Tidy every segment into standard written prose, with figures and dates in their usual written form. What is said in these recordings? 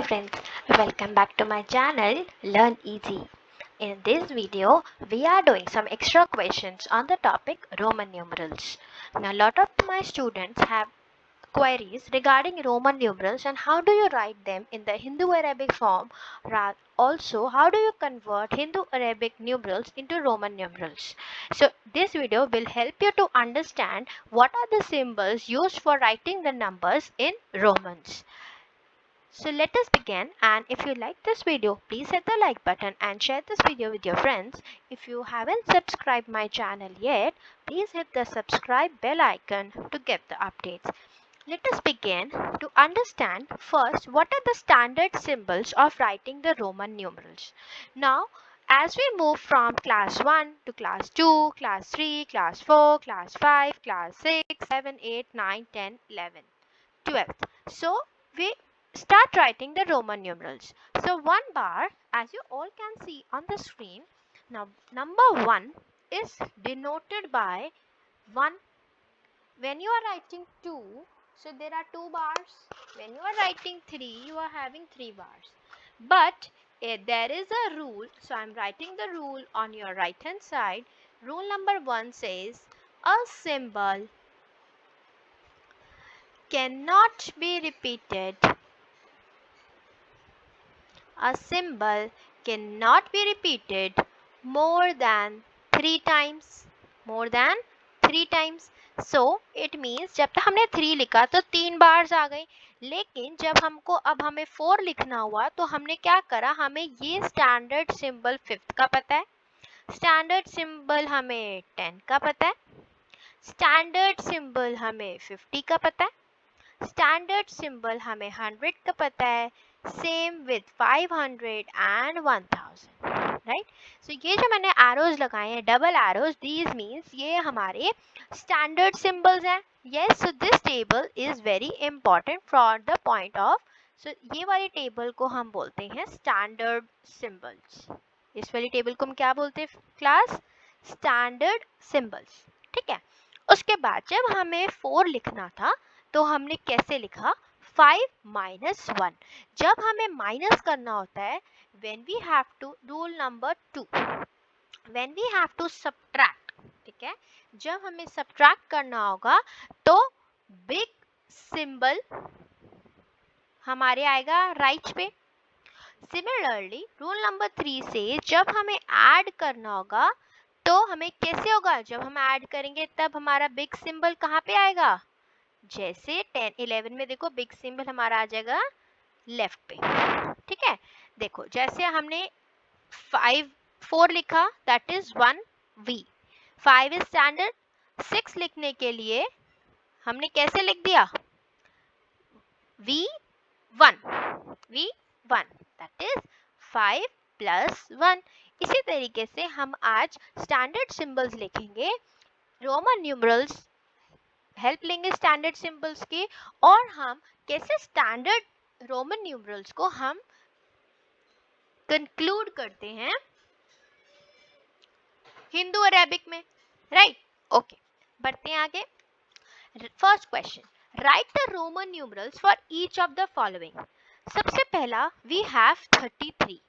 friends, welcome back to my channel Learn Easy. In this video, we are doing some extra questions on the topic Roman numerals. Now, a lot of my students have queries regarding Roman numerals and how do you write them in the Hindu-Arabic form. Also, how do you convert Hindu-Arabic numerals into Roman numerals? So, this video will help you to understand what are the symbols used for writing the numbers in Romans. So let us begin, and if you like this video, please hit the like button and share this video with your friends. If you haven't subscribed my channel yet, please hit the subscribe bell icon to get the updates. Let us begin to understand first what are the standard symbols of writing the Roman numerals. Now, as we move from class 1 to class 2, class 3, class 4, class 5, class 6, 7, 8, 9, 10, 11. 12th. So we start writing the Roman numerals. So one bar, as you all can see on the screen, now number 1 is denoted by 1. When you are writing 2, so there are 2 bars. When you are writing 3, you are having 3 bars. But there is a rule, so I am writing the rule on your right hand side. Rule number 1 says a symbol cannot be repeated. A symbol cannot be repeated more than 3 times. More than 3 times. So it means जब तक हमने 3 लिखा तो 3 bars आ गई, लेकिन जब हमको अब हमें 4 लिखना हुआ तो हमने क्या करा, हमें ये स्टैंडर्ड सिंबल 5th का पता है, स्टैंडर्ड सिंबल हमें 10 का पता है, स्टैंडर्ड सिंबल हमें 50 का पता है, स्टैंडर्ड सिंबल हमें 100 का पता है, सेम विद 500 एंड 1000, राइट. सो ये जो मैंने एरोज लगाए हैं, डबल एरोज, दीज मीन्स ये हमारे स्टैंडर्ड सिंबल्स हैं. Yes, so this table is very important for the point of, so ये वाली टेबल को हम बोलते हैं स्टैंडर्ड सिंबल्स. इस वाली टेबल को हम क्या बोलते हैं क्लास? Standard symbols. ठीक है. उसके बाद जब हमें 4 लिखना था तो हमने कैसे लिखा? 5 minus 1. जब हमें माइनस करना होता है, when we have to, rule number 2, when we have to subtract, ठीक है, जब हमें subtract करना होगा तो बिग सिंबल हमारे आएगा राइट पे. सिमिलरली रूल नंबर 3 से जब हमें ऐड करना होगा तो हमें कैसे होगा? जब हम ऐड करेंगे तब हमारा बिग सिंबल कहाँ पे आएगा? जैसे 10, 11 में देखो बिग सिंबल हमारा आ जाएगा लेफ्ट पे. ठीक है. देखो जैसे हमने 4 लिखा, that is 1V. 5 is standard. 6 लिखने के लिए हमने कैसे लिख दिया? V1, that is 5 plus 1. इसी तरीके से हम आज स्टैंडर्ड सिंबल्स लिखेंगे, रोमन न्यूमरल्स हेल्प लेंगे स्टैंडर्ड सिंबल्स की, और हम कैसे स्टैंडर्ड रोमन न्यूमरल्स को हम कंक्लूड करते हैं हिंदू अरेबिक में, राइट. ओके, बढ़ते हैं आगे. First question, write the Roman numerals for each of the following. सबसे पहला वी हैव 33.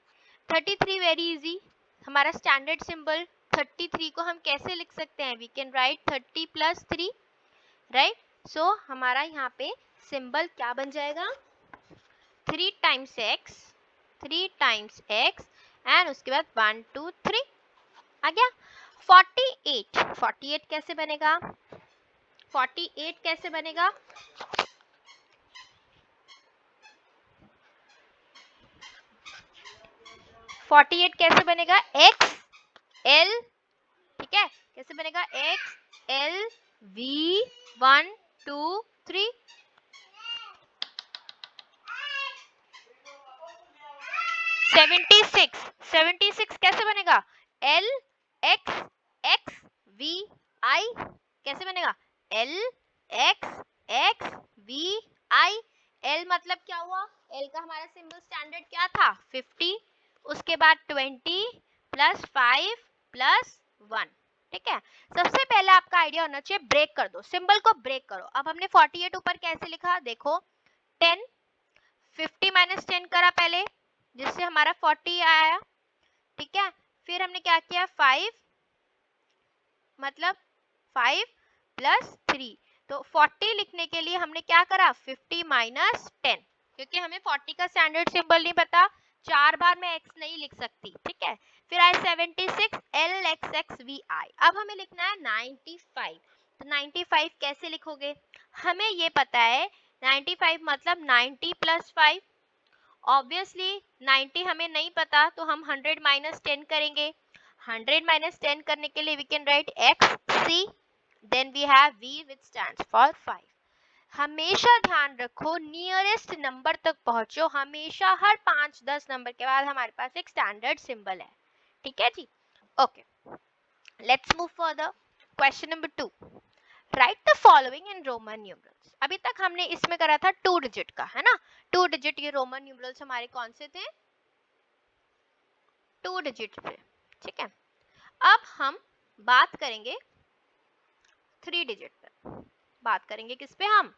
33 वेरी इजी, हमारा स्टैंडर्ड सिंबल 33 को हम कैसे लिख सकते हैं? We can write 30 plus 3, right. So हमारा यहाँ पे सिंबल क्या बन जाएगा? 3 times x एंड उसके बाद 1 2 3 आ गया. 48 कैसे बनेगा? 48 कैसे बनेगा? कैसे बनेगा? x l, ठीक है, कैसे बनेगा? x l v 1 2 3. 76 कैसे बनेगा? L x x v I. कैसे बनेगा? L x x v I. L मतलब क्या हुआ? L का हमारा सिंबल स्टैंडर्ड क्या था? 50. उसके बाद 20 plus 5 plus 1. ठीक है. सबसे पहले आपका आइडिया होना चाहिए, ब्रेक कर दो, सिंबल को ब्रेक करो. अब हमने 48 ऊपर कैसे लिखा? देखो 10, 50 माइनस 10 करा पहले, जिससे हमारा 40 आया, ठीक है। फिर हमने क्या किया, 5 मतलब 5 प्लस 3, तो 40 लिखने के लिए हमने क्या करा, 50 माइनस 10, क्योंकि हमें 40 का स्टैंडर्ड सिंबल नहीं पता, 4 बार मैं x नहीं लिख सकती, ठीक है। फिर आए 76 LXXVI। अब हमें लिखना है 95, तो 95 कैसे लिखोगे, हमें ये पता है 95 मतलब 90 प्लस 5, ऑब्वियसली 90 हमें नहीं पता, तो हम 100 माइनस 10 करेंगे। 100 माइनस 10 करने के लिए we can write XC, then we have V which stands for 5। हमेशा ध्यान रखो नियरेस्ट नंबर तक पहुंचो, हमेशा हर 5-10 नंबर के बाद हमारे पास एक स्टैंडर्ड सिंबल है, ठीक है ji. Okay, let's move further. Question number 2, write the following in Roman numerals. अभी तक हमने इसमें करा था 2 डिजिट का, है ना, 2 डिजिट ये रोमन न्यूमरल्स हमारे कौन से थे, 2 डिजिट पे, ठीक है। अब हम बात करेंगे 3 डिजिट पे, बात करेंगे किस पे, हम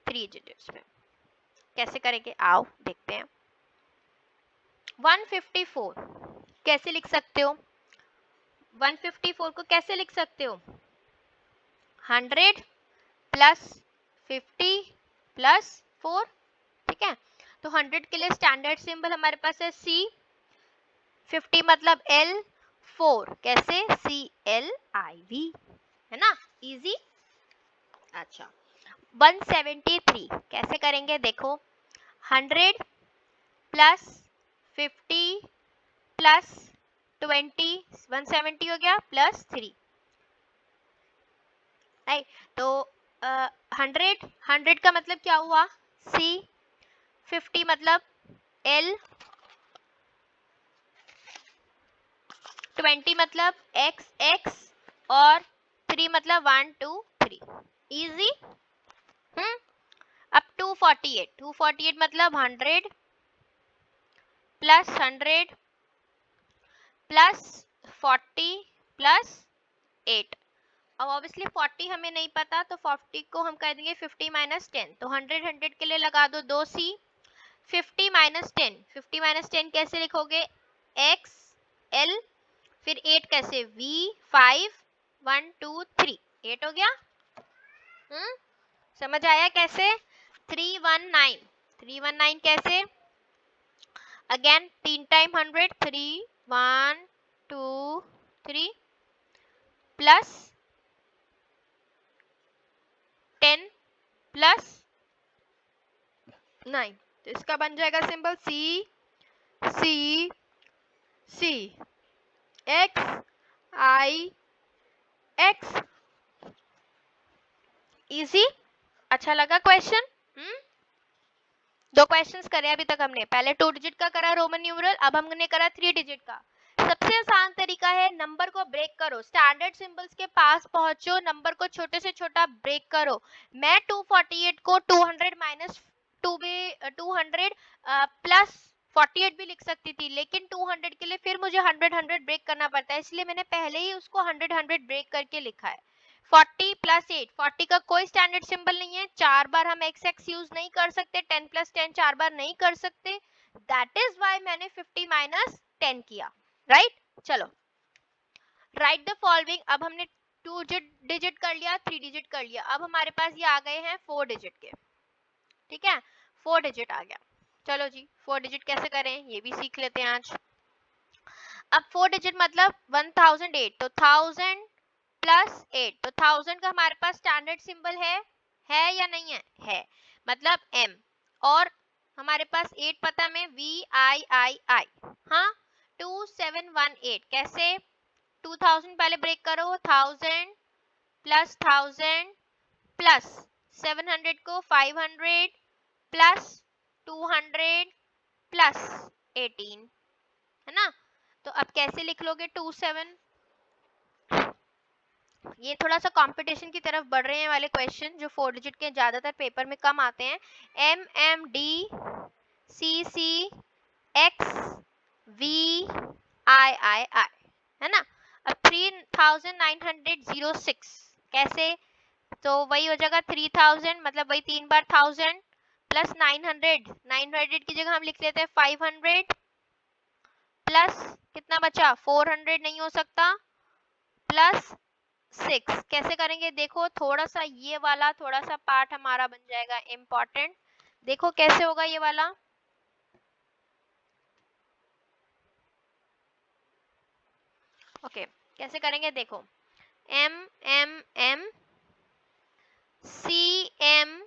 3 डिजिट्स पे। कैसे करेंगे, आओ देखते हैं। 154 कैसे लिख सकते हो, 154 को कैसे लिख सकते हो, 100 प्लस 50 प्लस 4, ठीक है। तो 100 के लिए स्टैंडर्ड सिंबल हमारे पास है C, 50 मतलब L, 4 कैसे CLIV, है ना, इजी। अच्छा, 173 कैसे करेंगे, देखो 100 प्लस 50 प्लस 20, 170 हो गया, प्लस 3, राइट। तो 100 का मतलब क्या हुआ, C, 50 मतलब L, 20 मतलब XX, और 3 मतलब 1 2 3, इजी। अब 248 मतलब 100 प्लस 100 प्लस 40 प्लस 8। अब ऑब्वियसली 40 हमें नहीं पता, तो 40 को हम कह देंगे 50 माइनस 10, तो 100 के लिए लगा दो 2C, 50 माइनस 10, 50 माइनस 10 कैसे लिखोगे, X L, फिर 8 कैसे V, 5 1 2 3, 8 हो गया। समझ आया कैसे, 319 कैसे, अगेन 3 टाइम 100, 3 1 2 3 प्लस 10 प्लस 9, तो इसका बन जाएगा symbol C C C X I X, easy. अच्छा लगा क्वेश्चन, दो क्वेश्चंस करे अभी तक हमने, पहले 2 डिजिट का करा रोमन न्यूमरल, अब हमने करा 3 डिजिट का। सबसे आसान तरीका है नंबर को ब्रेक करो, स्टैंडर्ड सिंबल्स के पास पहुंचो, नंबर को छोटे से छोटा ब्रेक करो। मैं 248 को 200 माइनस 200 प्लस 48 भी लिख सकती थी, लेकिन 200 के लिए फिर मुझे 100 ब्रेक करना पड़ता है, इसलिए मैंने पहले ही उसको 100 ब्रेक करके लिखा है। 40 प्लस 8, 40 का कोई स्टैंडर्ड सिंबल नहीं है, 4 बार हम XX यूज नहीं कर सकते, 10 प्लस 10 4 बार नहीं कर सकते, दैट इज वाई मैंने 50 माइनस 10 किया, राइट। चलो, राइट द फॉलोइंग। अब हमने 2 डिजिट कर लिया, 3 डिजिट कर लिया, अब हमारे पास ये आ गए हैं 4 डिजिट के, ठीक है, 4 डिजिट आ गया। चलो जी, 4 डिजिट कैसे करें ये भी सीख लेते हैं आज। अब 4 डिजिट मतलब 1008, तो 1000 प्लस 8, तो 1000 का हमारे पास स्टैंडर्ड सिंबल है या नहीं है मतलब M, और हमारे पास 8 पता में VIII, हाँ 2718 कैसे, 2000 पहले ब्रेक करो, 1000 प्लस 1000 प्लस 700 को 500 प्लस 200 प्लस 18, है ना। तो अब कैसे लिख लोगे 27, ये थोड़ा सा कंपटीशन की तरफ बढ़ रहे हैं वाले क्वेश्चन, जो 4 डिजिट के ज्यादातर पेपर में कम आते हैं। MMD CC X VIII, है ना। अब 3906 कैसे, तो वही हो जाएगा 3000 मतलब वही 3 बार 1000 प्लस 900 की जगह हम लिख लेते हैं 500 प्लस कितना बचा 400 नहीं हो सकता प्लस 6 कैसे करेंगे देखो थोड़ा सा ये वाला थोड़ा सा पार्ट हमारा बन जाएगा इम्पोर्टेंट। देखो कैसे होगा ये वाला, ओके कैसे करेंगे देखो M M M C M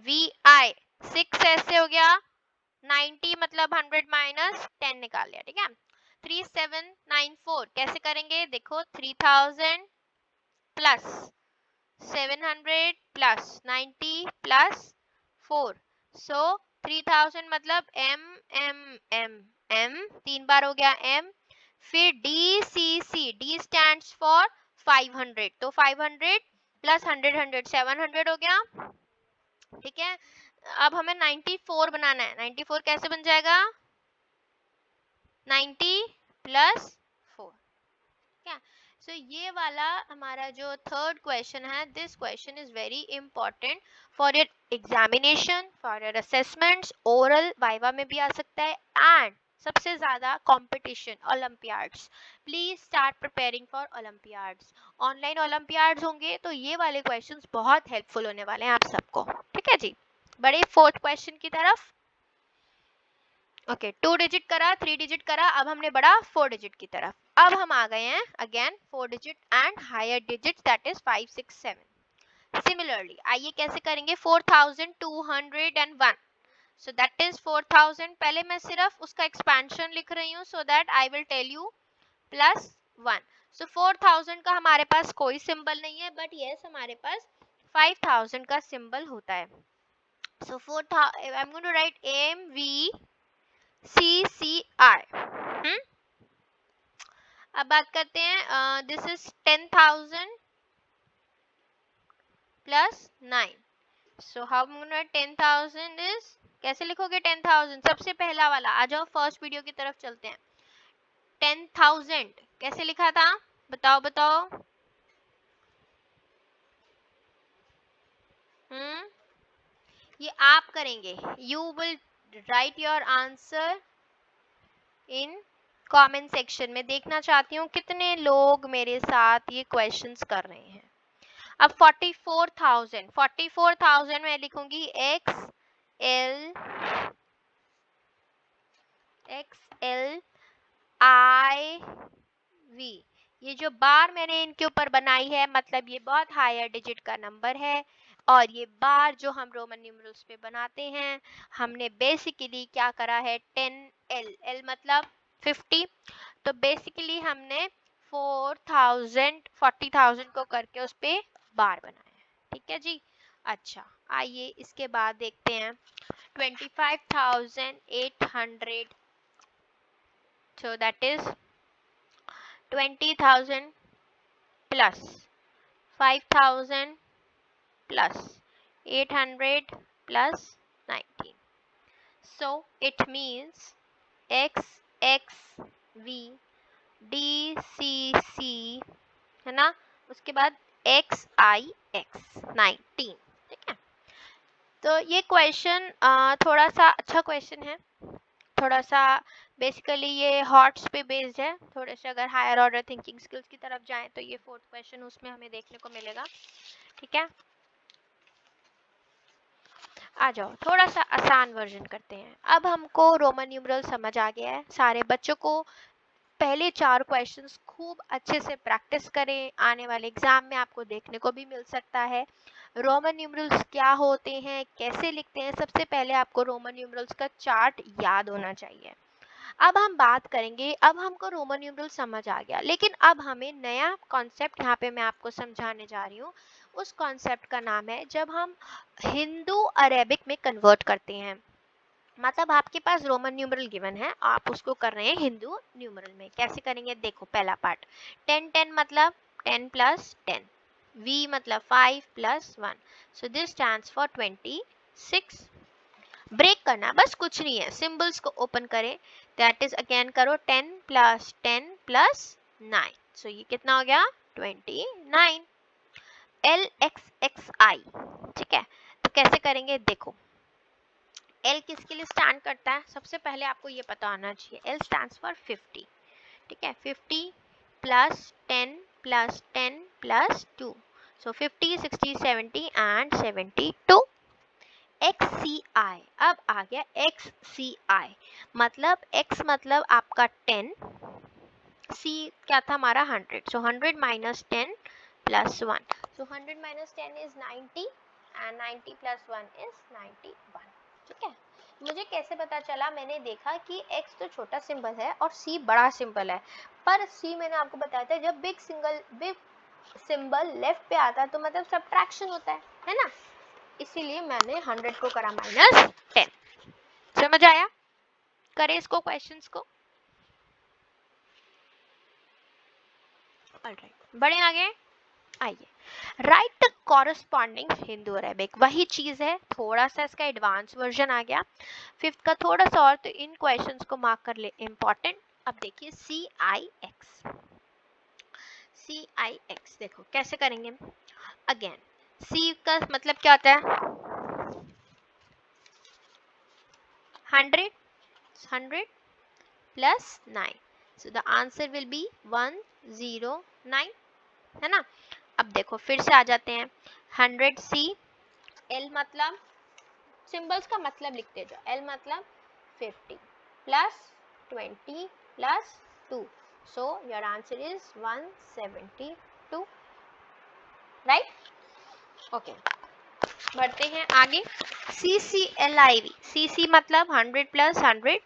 V I 6 ऐसे हो गया 90 मतलब 100 माइनस 10 निकाल लिया ठीक है। 3794 कैसे करेंगे देखो 3000 प्लस 700 प्लस 90 प्लस 4 सो 3000 मतलब एम एम एम एम 3 बार हो गया एम फिर D C C D stand for 500 तो 500 प्लस 100 100 700 हो गया ठीक है। अब हमें 94 बनाना है 94 कैसे बन जाएगा 90 प्लस 4 क्या। सो ये वाला हमारा जो थर्ड क्वेश्चन है this question is very important for your examination for your assessments oral viva में भी आ सकता है एंड सबसे ज्यादा competition Olympiads. Please start preparing for Olympiads. Online Olympiads होंगे तो ये वाले क्वेश्चंस बहुत हेल्पफुल होने वाले हैं आप सबको ठीक है जी। बड़े फोर्थ क्वेश्चन की तरफ ओके 2 डिजिट करा 3 डिजिट करा अब हमने बढ़ा 4 डिजिट की तरफ। अब हम आ गए हैं again 4 digit and higher digit that is 5 6 7। Similarly आइए कैसे करेंगे 4201 सो दैट इज 4000 पहले मैं सिर्फ उसका एक्सपेंशन लिख रही हूँ so that I will tell you plus 1। So 4000 का हमारे पास कोई सिंबल नहीं है बट यस हमारे पास 5000 का सिंबल होता है। So 4000 I am going to write M V CCI। अब बात करते हैं this is 10,000 plus 9 so how 10,000 is कैसे लिखोगे 10,000 सबसे पहला वाला आ जाओ फर्स्ट वीडियो की तरफ चलते हैं। 10,000 कैसे लिखा था बताओ बताओ ये आप करेंगे you will write your answer in comment section में। देखना चाहती हूँ कितने लोग मेरे साथ ये क्वेश्चंस कर रहे हैं। अब 44,000 में लिखूंगी XLIV। ये जो बार मैंने इनके ऊपर बनाई है मतलब ये बहुत हायर डिजिट का नंबर है और ये बार जो हम रोमन न्यूमरल्स पे बनाते हैं हमने बेसिकली क्या करा है 10L मतलब 50 तो बेसिकली हमने 40,000 को करके उस पे बार बनाया है ठीक है जी। अच्छा आइए इसके बाद देखते हैं 25,800 so that is 20,000 plus 5,000 plus 800 plus 19 so it means XXV DCC है ना उसके बाद XIX 19 ठीक है। तो ये क्वेश्चन थोड़ा सा अच्छा क्वेश्चन है थोड़ा सा बेसिकली ये हॉट्स पे बेस्ड है थोड़े से अगर हायर ऑर्डर थिंकिंग स्किल्स की तरफ जाएं तो ये फोर्थ क्वेश्चन उसमें हमें देखने को मिलेगा ठीक है। आ जाओ थोड़ा सा आसान वर्जन करते हैं। अब हमको रोमन न्यूमरल समझ आ गया है सारे बच्चों को पहले 4 क्वेश्चंस खूब अच्छे से प्रैक्टिस करें आने वाले एग्जाम में आपको देखने को भी मिल सकता है। रोमन न्यूमरल्स क्या होते हैं कैसे लिखते हैं सबसे पहले आपको रोमन न्यूमरल्स का चार्ट याद होना चाहिए। अब हम बात करेंगे अब हमको रोमन न्यूमरल समझ आ गया लेकिन अब हमें नया कॉन्सेप्ट यहाँ पे मैं आपको समझाने जा रही हूँ। उस कॉन्सेप्ट का नाम है जब हम हिंदू अरेबिक में कन्वर्ट करते हैं मतलब आपके पास रोमन न्यूमरल गिवन है आप उसको कर रहे हैं हिंदू न्यूमरल में। कैसे करेंगे देखो पहला पार्ट 10 मतलब 10 प्लस 10 V मतलब 5 plus 1 so this stands for 26। Break करना बस कुछ नहीं है सिंबल्स को ओपन करें दैट इज अगेन करो 10 प्लस 9 सो ये कितना हो गया 29 LXXI ठीक है। तो कैसे करेंगे देखो L किसके लिए स्टैंड करता है? सबसे पहले आपको ये पता होना चाहिए, L स्टैंड्स फॉर 50, ठीक है। 50 plus 10 plus 10 plus 2, so 50, 60, 70 and 72। XCI, अब आ गया XCI, मतलब X मतलब आपका 10, C क्या था हमारा 100, सो 100 minus 10 plus 1, so 100 minus 10 is 90 and 90 plus 1 is 91, ठीक है। मुझे कैसे पता चला? मैंने देखा कि X तो छोटा सिंबल है और C बड़ा सिंबल है, पर C मैंने आपको बताया था जब बिग सिंबल लेफ्ट पे आता है तो मतलब सब्ट्रैक्शन होता है ना, इसीलिए मैंने 100 को करा माइनस 10। समझ आया? करें इसको, क्वेश्चंस को। ऑलराइट, बढ़े आगे। आइए, right the corresponding Hindu Arabic, वही चीज है, थोड़ा सा इसका एडवांस वर्जन आ गया। फिफ्थ का थोड़ा सा और, तो इन क्वेश्चंस को मार्क कर ले, इंपॉर्टेंट। अब देखिए CIX देखो कैसे करेंगे। अगेन C का मतलब क्या होता है? 100 plus 9, so the answer will be 109, है ना। अब देखो फिर से आ जाते हैं, 100C, L मतलब सिंबल्स का मतलब लिखते जाओ, L मतलब 50 plus 20 plus 2, so your answer is 172, right. Okay, बढ़ते हैं आगे। CCLIV, CC मतलब 100 प्लस 100,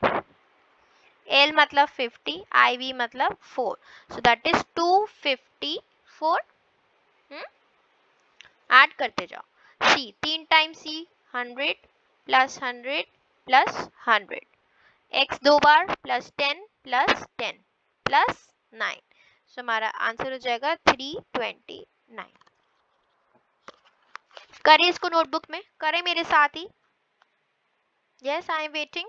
L मतलब 50, IV मतलब 4, सो दैट इज 254। ऐड करते जाओ, C 3 time C 100 plus 100 plus 100, X 2 बार प्लस 10 प्लस 10 प्लस 9, सो हमारा आंसर हो जाएगा 329। करें इसको नोटबुक में, करें मेरे साथ ही। Yes, I am waiting.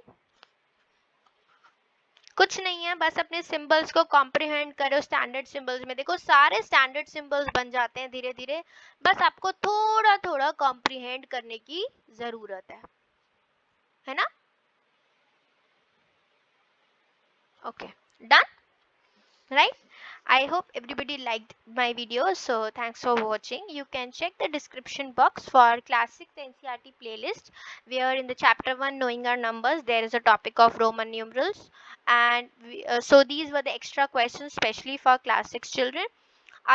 कुछ नहीं है, बस अपने सिंबल्स को कॉम्प्रिहेंड करो। स्टैंडर्ड सिंबल्स में देखो सारे स्टैंडर्ड सिंबल्स बन जाते हैं धीरे धीरे, बस आपको थोड़ा थोड़ा कॉम्प्रिहेंड करने की जरूरत है ना। Okay, done, right? I hope everybody liked my video, so thanks for watching. You can check the description box for classic NCERT playlist, where in the chapter 1 knowing our numbers there is a topic of Roman numerals, and so these were the extra questions specially for class 6 children.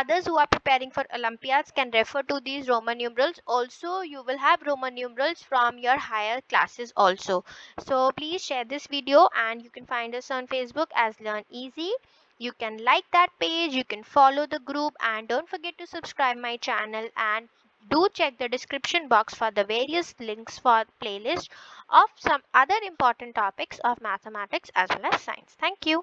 Others who are preparing for Olympiads can refer to these Roman numerals. Also, you will have Roman numerals from your higher classes also. So please share this video, and you can find us on Facebook as Learn Easy. You can like that page, you can follow the group, and don't forget to subscribe my channel, and do check the description box for the various links for playlist of some other important topics of mathematics as well as science. Thank you.